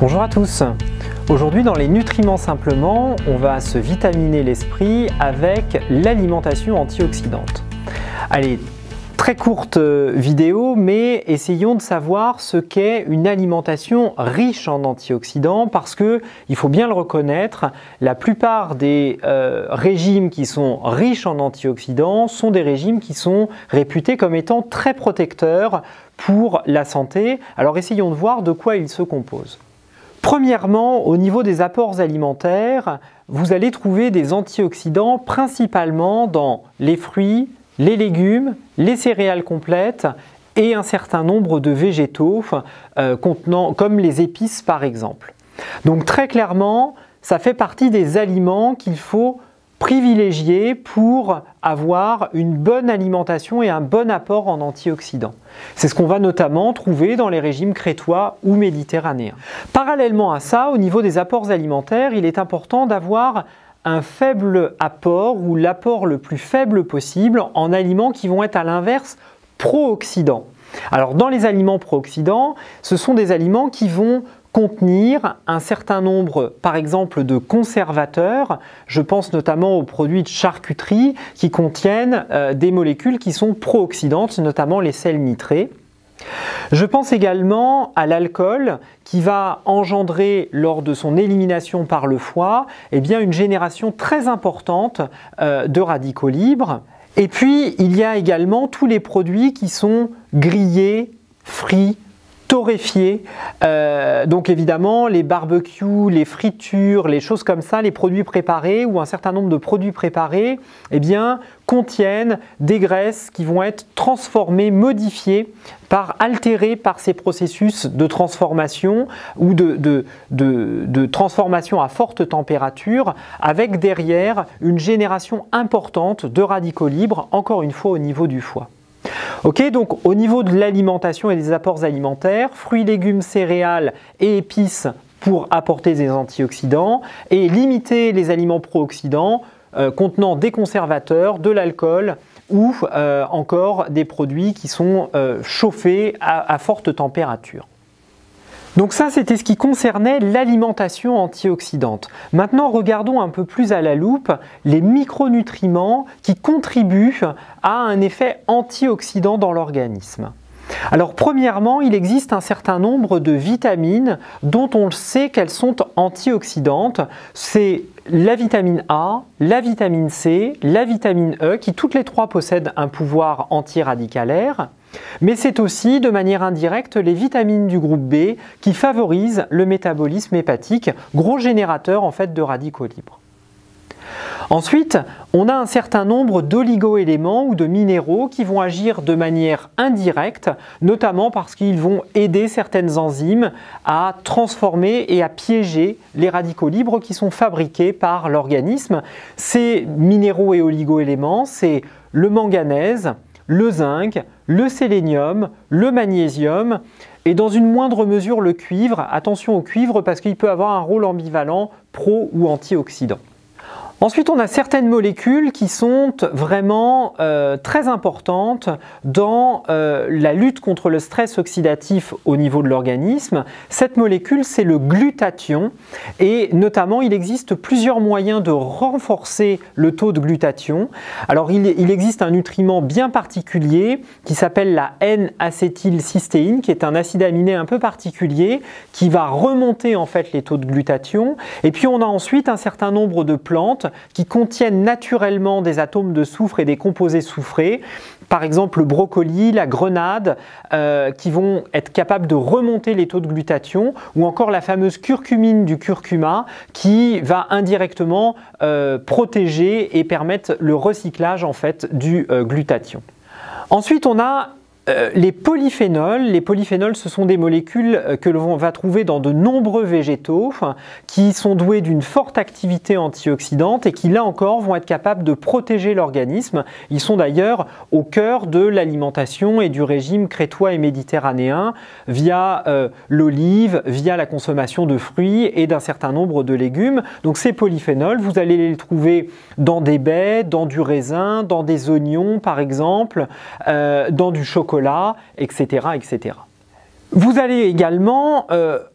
Bonjour à tous. Aujourd'hui dans les nutriments simplement, on va se vitaminer l'esprit avec l'alimentation antioxydante. Allez, très courte vidéo, mais essayons de savoir ce qu'est une alimentation riche en antioxydants parce que, il faut bien le reconnaître, la plupart des régimes qui sont riches en antioxydants sont des régimes qui sont réputés comme étant très protecteurs pour la santé. Alors essayons de voir de quoi ils se composent. Premièrement, au niveau des apports alimentaires, vous allez trouver des antioxydants principalement dans les fruits, les légumes, les céréales complètes et un certain nombre de végétaux contenant, comme les épices par exemple. Donc très clairement, ça fait partie des aliments qu'il faut privilégier pour avoir une bonne alimentation et un bon apport en antioxydants. C'est ce qu'on va notamment trouver dans les régimes crétois ou méditerranéens. Parallèlement à ça, au niveau des apports alimentaires, il est important d'avoir un faible apport ou l'apport le plus faible possible en aliments qui vont être à l'inverse pro-oxydants. Alors dans les aliments pro-oxydants, ce sont des aliments qui vont contenir un certain nombre, par exemple, de conservateurs. Je pense notamment aux produits de charcuterie qui contiennent des molécules qui sont pro-oxydantes, notamment les sels nitrés. Je pense également à l'alcool qui va engendrer lors de son élimination par le foie une génération très importante de radicaux libres. Et puis il y a également tous les produits qui sont grillés, frits, torréfiés, donc évidemment les barbecues, les fritures, les choses comme ça, les produits préparés ou un certain nombre de produits préparés contiennent des graisses qui vont être transformées, modifiées, altérées par ces processus de transformation ou de transformation à forte température avec derrière une génération importante de radicaux libres, encore une fois au niveau du foie. Ok, donc au niveau de l'alimentation et des apports alimentaires, fruits, légumes, céréales et épices pour apporter des antioxydants et limiter les aliments pro-oxydants contenant des conservateurs, de l'alcool ou encore des produits qui sont chauffés à forte température. Donc ça, c'était ce qui concernait l'alimentation antioxydante. Maintenant, regardons un peu plus à la loupe les micronutriments qui contribuent à un effet antioxydant dans l'organisme. Alors premièrement, il existe un certain nombre de vitamines dont on le sait qu'elles sont antioxydantes. C'est la vitamine A, la vitamine C, la vitamine E qui toutes les trois possèdent un pouvoir antiradicalaire. Mais c'est aussi de manière indirecte les vitamines du groupe B qui favorisent le métabolisme hépatique, gros générateur en fait de radicaux libres. Ensuite, on a un certain nombre d'oligo-éléments ou de minéraux qui vont agir de manière indirecte, notamment parce qu'ils vont aider certaines enzymes à transformer et à piéger les radicaux libres qui sont fabriqués par l'organisme. Ces minéraux et oligo-éléments, c'est le manganèse, le zinc, le sélénium, le magnésium et dans une moindre mesure le cuivre. Attention au cuivre parce qu'il peut avoir un rôle ambivalent pro ou antioxydant. Ensuite, on a certaines molécules qui sont vraiment très importantes dans la lutte contre le stress oxydatif au niveau de l'organisme. Cette molécule, c'est le glutathion et notamment, il existe plusieurs moyens de renforcer le taux de glutathion. Alors, il existe un nutriment bien particulier qui s'appelle la N-acétylcystéine, qui est un acide aminé un peu particulier qui va remonter en fait les taux de glutathion. Et puis, on a ensuite un certain nombre de plantes qui contiennent naturellement des atomes de soufre et des composés soufrés, par exemple le brocoli, la grenade, qui vont être capables de remonter les taux de glutathion, ou encore la fameuse curcumine du curcuma qui va indirectement protéger et permettre le recyclage en fait du glutathion. Ensuite, on a les polyphénols. Les polyphénols, ce sont des molécules que l'on va trouver dans de nombreux végétaux qui sont doués d'une forte activité antioxydante et qui, là encore, vont être capables de protéger l'organisme. Ils sont d'ailleurs au cœur de l'alimentation et du régime crétois et méditerranéen via l'olive, via la consommation de fruits et d'un certain nombre de légumes. Donc ces polyphénols, vous allez les trouver dans des baies, dans du raisin, dans des oignons par exemple, dans du chocolat, etc., etc. Vous allez également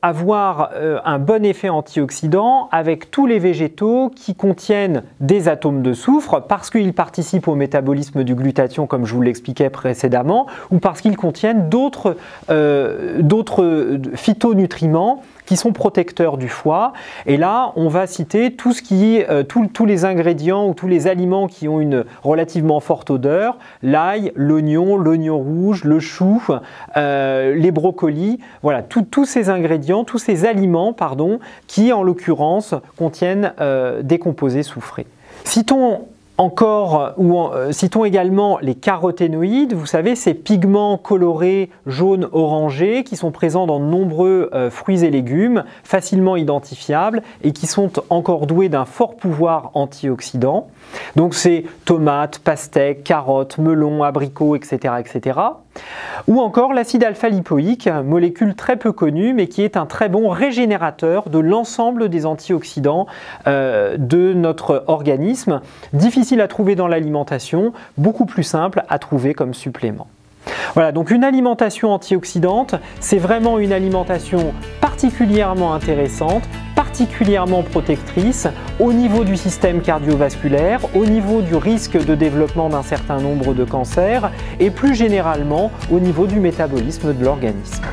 avoir un bon effet antioxydant avec tous les végétaux qui contiennent des atomes de soufre parce qu'ils participent au métabolisme du glutathion comme je vous l'expliquais précédemment ou parce qu'ils contiennent d'autres phytonutriments qui sont protecteurs du foie. Et là, on va citer tout ce tous les ingrédients ou tous les aliments qui ont une relativement forte odeur, l'ail, l'oignon rouge, le chou, les brocolis, voilà, tous ces ingrédients, tous ces aliments, pardon, qui en l'occurrence contiennent des composés soufrés. Citons également les caroténoïdes, vous savez, ces pigments colorés jaune-orangé qui sont présents dans de nombreux fruits et légumes, facilement identifiables et qui sont encore doués d'un fort pouvoir antioxydant. Donc c'est tomates, pastèques, carottes, melons, abricots, etc., etc. Ou encore l'acide alpha-lipoïque, molécule très peu connue mais qui est un très bon régénérateur de l'ensemble des antioxydants de notre organisme. Difficile à trouver dans l'alimentation, beaucoup plus simple à trouver comme supplément. Voilà, donc une alimentation antioxydante, c'est vraiment une alimentation particulièrement intéressante, particulièrement protectrice au niveau du système cardiovasculaire, au niveau du risque de développement d'un certain nombre de cancers et plus généralement au niveau du métabolisme de l'organisme.